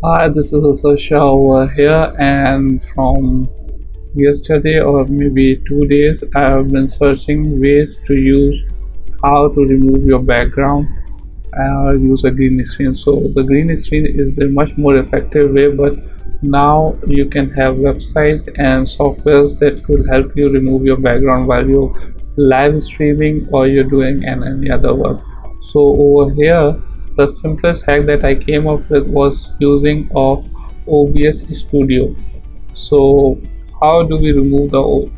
Hi, this is Asasha over here, and from yesterday or maybe 2 days, I have been searching ways to use how to remove your background or use a green screen. So the green screen is a much more effective way, but now you can have websites and softwares that could help you remove your background while you're live streaming or you're doing any other work. So over here, the simplest hack that I came up with was using of OBS Studio. So how do we remove the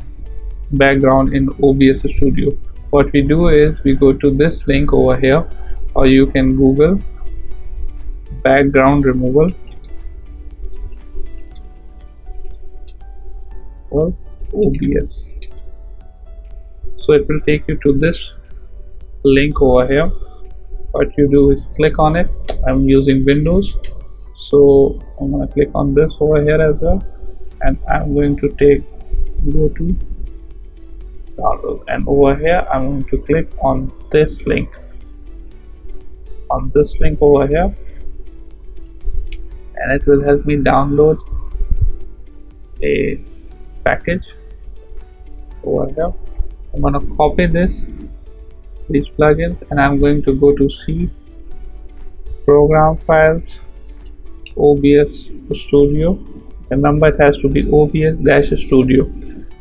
background in OBS Studio? What we do is we go to this link over here, or you can Google background removal or OBS. So it will take you to this link over here. What you do is click on it. I'm using Windows, so I'm going to click on this over here as well, and I'm going to go to download, and over here I'm going to click on this link over here, and it will help me download a package over here. I'm going to copy these plugins, and I'm going to go to C, program files, OBS Studio. Remember, it has to be OBS-Studio,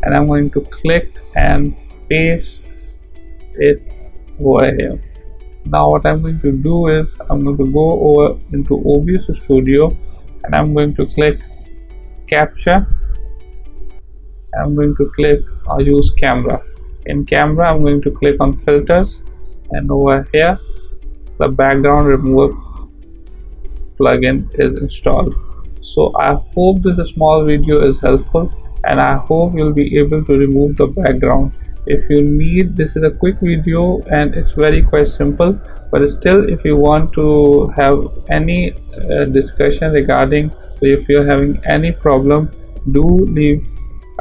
and I'm going to click and paste it over here. Now what I'm going to do is I'm going to go over into OBS Studio, and I'm going to click capture. I'm going to click use camera. In camera, I'm going to click on filters, and over here the background remover plugin is installed. So I hope this small video is helpful, and I hope you'll be able to remove the background. If you need, this is a quick video and it's very quite simple, but still, if you want to have any discussion regarding, if you're having any problem, do leave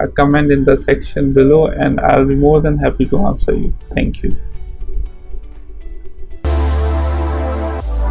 a comment in the section below, and I'll be more than happy to answer you. Thank you.